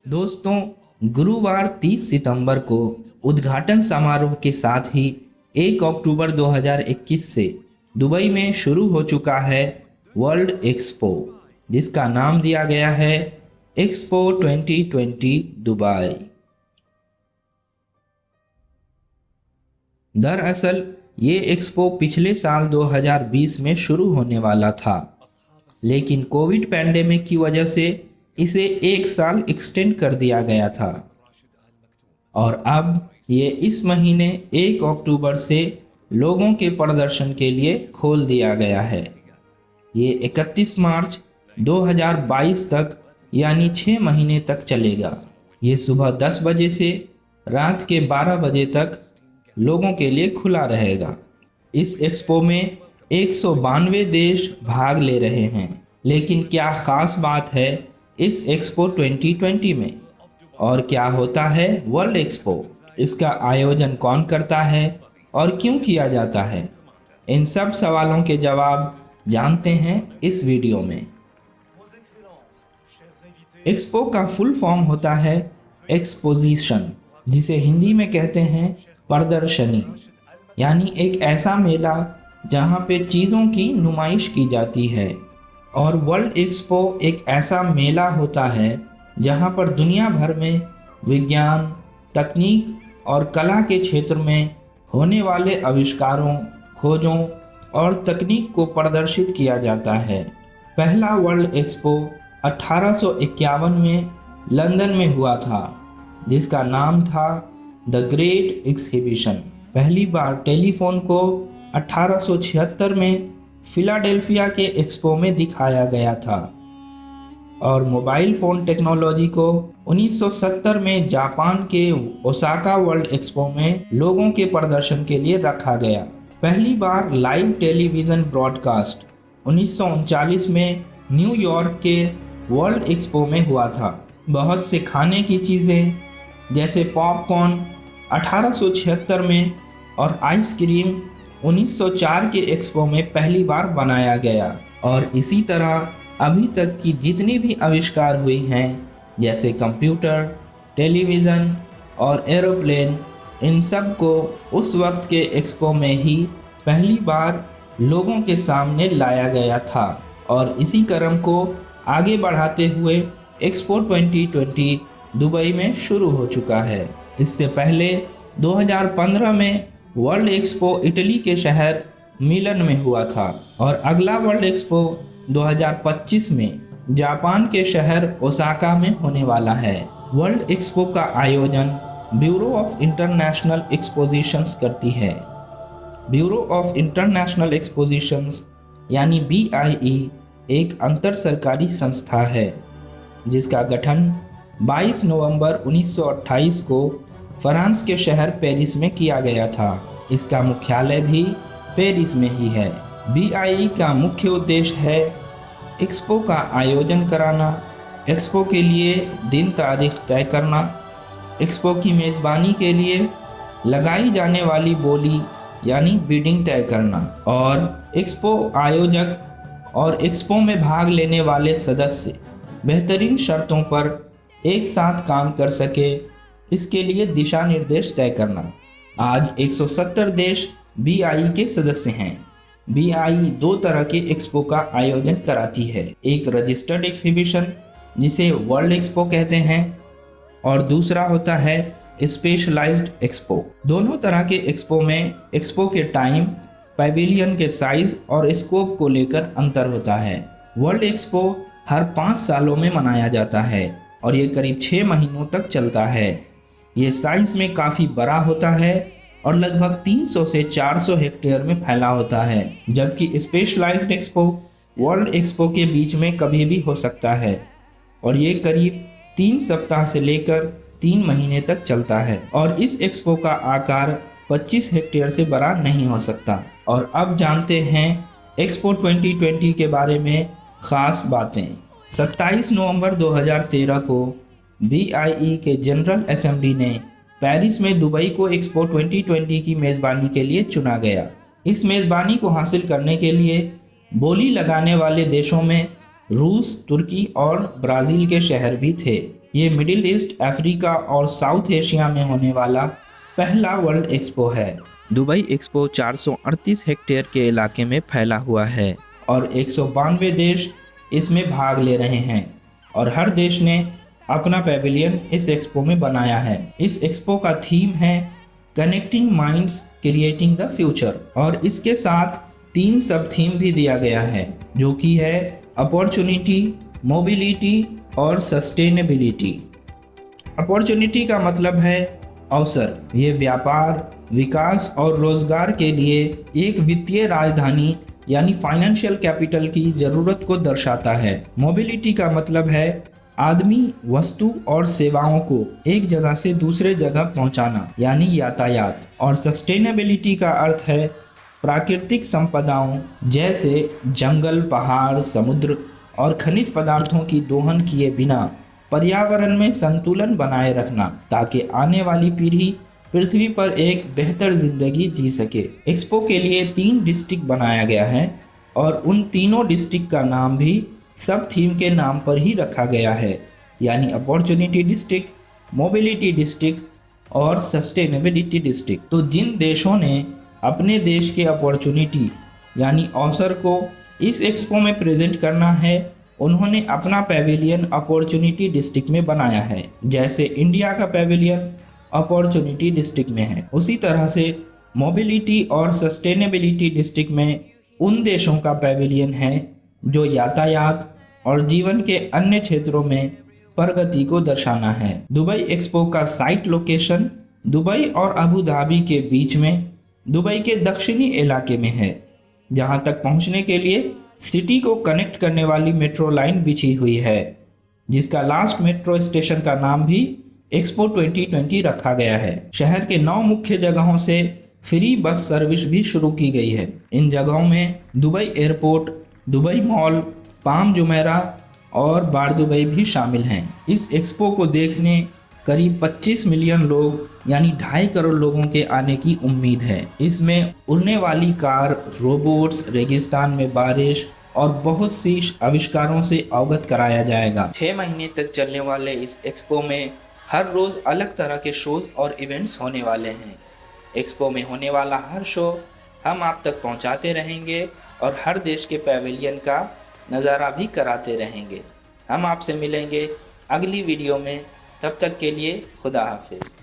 दोस्तों, गुरुवार 30 सितंबर को उद्घाटन समारोह के साथ ही 1 अक्टूबर 2021 से दुबई में शुरू हो चुका है वर्ल्ड एक्सपो, जिसका नाम दिया गया है एक्सपो 2020 दुबई। दरअसल ये एक्सपो पिछले साल 2020 में शुरू होने वाला था, लेकिन कोविड पैंडेमिक की वजह से इसे 1 साल एक्सटेंड कर दिया गया था और अब ये इस महीने 1 अक्टूबर से लोगों के प्रदर्शन के लिए खोल दिया गया है। ये 31 मार्च 2022 तक यानी 6 महीने तक चलेगा। ये सुबह 10 बजे से रात के 12 बजे तक लोगों के लिए खुला रहेगा। इस एक्सपो में 192 देश भाग ले रहे हैं। लेकिन क्या ख़ास बात है इस एक्सपो 2020 में, और क्या होता है वर्ल्ड एक्सपो, इसका आयोजन कौन करता है और क्यों किया जाता है, इन सब सवालों के जवाब जानते हैं इस वीडियो में। एक्सपो का फुल फॉर्म होता है एक्सपोजिशन, जिसे हिंदी में कहते हैं प्रदर्शनी, यानी एक ऐसा मेला जहां पे चीज़ों की नुमाइश की जाती है। और वर्ल्ड एक्सपो एक ऐसा मेला होता है जहां पर दुनिया भर में विज्ञान, तकनीक और कला के क्षेत्र में होने वाले आविष्कारों, खोजों और तकनीक को प्रदर्शित किया जाता है। पहला वर्ल्ड एक्सपो 1851 में लंदन में हुआ था, जिसका नाम था द ग्रेट एग्जीबिशन। पहली बार टेलीफोन को 1876 में फिलाडेल्फिया के एक्सपो में दिखाया गया था और मोबाइल फ़ोन टेक्नोलॉजी को 1970 में जापान के ओसाका वर्ल्ड एक्सपो में लोगों के प्रदर्शन के लिए रखा गया। पहली बार लाइव टेलीविज़न ब्रॉडकास्ट 1939 में न्यूयॉर्क के वर्ल्ड एक्सपो में हुआ था। बहुत से खाने की चीज़ें जैसे पॉपकॉर्न 1876 में और आइसक्रीम 1904 के एक्सपो में पहली बार बनाया गया। और इसी तरह अभी तक की जितनी भी आविष्कार हुई हैं, जैसे कंप्यूटर, टेलीविज़न और एरोप्लेन, इन सब को उस वक्त के एक्सपो में ही पहली बार लोगों के सामने लाया गया था। और इसी क्रम को आगे बढ़ाते हुए एक्सपो 2020 दुबई में शुरू हो चुका है। इससे पहले 2015 में वर्ल्ड एक्सपो इटली के शहर मिलन में हुआ था और अगला वर्ल्ड एक्सपो 2025 में जापान के शहर ओसाका में होने वाला है। वर्ल्ड एक्सपो का आयोजन ब्यूरो ऑफ इंटरनेशनल एक्सपोजिशंस करती है। ब्यूरो ऑफ इंटरनेशनल एक्सपोजिशंस यानी BIE एक अंतर सरकारी संस्था है, जिसका गठन 22 नवंबर 1928 को फ्रांस के शहर पेरिस में किया गया था। इसका मुख्यालय भी पेरिस में ही है। BIE का मुख्य उद्देश्य है एक्सपो का आयोजन कराना, एक्सपो के लिए दिन तारीख तय करना, एक्सपो की मेज़बानी के लिए लगाई जाने वाली बोली यानी बिडिंग तय करना, और एक्सपो आयोजक और एक्सपो में भाग लेने वाले सदस्य बेहतरीन शर्तों पर एक साथ काम कर सके, इसके लिए दिशा निर्देश तय करना। आज 170 देश BIE के सदस्य हैं। BIE 2 तरह के एक्सपो का आयोजन कराती है, एक रजिस्टर्ड एग्जीबिशन जिसे वर्ल्ड एक्सपो कहते हैं और दूसरा होता है स्पेशलाइज्ड एक्सपो। दोनों तरह के एक्सपो में एक्सपो के टाइम, पैविलियन के साइज और स्कोप को लेकर अंतर होता है। वर्ल्ड एक्सपो हर 5 सालों में मनाया जाता है और ये करीब 6 महीनों तक चलता है। ये साइज में काफ़ी बड़ा होता है और लगभग 300 से 400 हेक्टेयर में फैला होता है, जबकि स्पेशलाइज्ड एक्सपो वर्ल्ड एक्सपो के बीच में कभी भी हो सकता है और ये करीब 3 सप्ताह से लेकर 3 महीने तक चलता है। और इस एक्सपो का आकार 25 हेक्टेयर से बड़ा नहीं हो सकता। और अब जानते हैं एक्सपो 2020 के बारे में ख़ास बातें। 27 नवंबर 2013 को BIE के जनरल असेंबली ने पेरिस में दुबई को एक्सपो 2020 की मेज़बानी के लिए चुना गया। इस मेज़बानी को हासिल करने के लिए बोली लगाने वाले देशों में रूस, तुर्की और ब्राज़ील के शहर भी थे। ये मिडिल ईस्ट, अफ्रीका और साउथ एशिया में होने वाला पहला वर्ल्ड एक्सपो है। दुबई एक्सपो 438 हेक्टेयर के इलाके में फैला हुआ है और 192 देश इसमें भाग ले रहे हैं और हर देश ने अपना पैविलियन इस एक्सपो में बनाया है। इस एक्सपो का थीम है connecting minds creating the future और इसके साथ 3 सब थीम भी दिया गया है जो कि है अपॉर्चुनिटी, मोबिलिटी और सस्टेनेबिलिटी। अपॉर्चुनिटी का मतलब है अवसर। ये व्यापार, विकास और रोजगार के लिए एक वित्तीय राजधानी यानी फाइनेंशियल कैपिटल की जरूरत को दर्शाता है। मोबिलिटी का मतलब है आदमी, वस्तु और सेवाओं को एक जगह से दूसरे जगह पहुंचाना यानी यातायात। और सस्टेनेबिलिटी का अर्थ है प्राकृतिक संपदाओं जैसे जंगल, पहाड़, समुद्र और खनिज पदार्थों की दोहन किए बिना पर्यावरण में संतुलन बनाए रखना ताकि आने वाली पीढ़ी पृथ्वी पर एक बेहतर जिंदगी जी सके। एक्सपो के लिए 3 डिस्ट्रिक्ट बनाया गया है और उन तीनों डिस्ट्रिक्ट का नाम भी सब थीम के नाम पर ही रखा गया है, यानी अपॉर्चुनिटी डिस्ट्रिक्ट, मोबिलिटी डिस्ट्रिक्ट और सस्टेनेबिलिटी डिस्ट्रिक्ट। तो जिन देशों ने अपने देश के अपॉर्चुनिटी यानी अवसर को इस एक्सपो में प्रेजेंट करना है, उन्होंने अपना पैविलियन अपॉर्चुनिटी डिस्ट्रिक्ट में बनाया है। जैसे इंडिया का पैविलियन अपॉर्चुनिटी डिस्ट्रिक्ट में है, उसी तरह से मोबिलिटी और सस्टेनेबिलिटी डिस्ट्रिक्ट में उन देशों का पैविलियन है जो यातायात और जीवन के अन्य क्षेत्रों में प्रगति को दर्शाना है। दुबई एक्सपो का साइट लोकेशन दुबई और अबू धाबी के बीच में दुबई के दक्षिणी इलाके में है, जहां तक पहुंचने के लिए सिटी को कनेक्ट करने वाली मेट्रो लाइन बिछी हुई है, जिसका लास्ट मेट्रो स्टेशन का नाम भी एक्सपो 2020 रखा गया है। शहर के 9 मुख्य जगहों से फ्री बस सर्विस भी शुरू की गई है। इन जगहों में Dubai airport, Dubai mall, palm Jumeirah और बार दुबई भी शामिल हैं। इस एक्सपो को देखने करीब 25 मिलियन लोग यानी 2.5 करोड़ लोगों के आने की उम्मीद है। इसमें उड़ने वाली कार, रोबोट्स, रेगिस्तान में बारिश और बहुत सी आविष्कारों से अवगत कराया जाएगा। 6 महीने तक चलने वाले इस एक्सपो में हर रोज़ अलग तरह के शोज और इवेंट्स होने वाले हैं। एक्सपो में होने वाला हर शो हम आप तक पहुंचाते रहेंगे और हर देश के पैविलियन का नज़ारा भी कराते रहेंगे। हम आपसे मिलेंगे अगली वीडियो में, तब तक के लिए खुदा हाफिज़।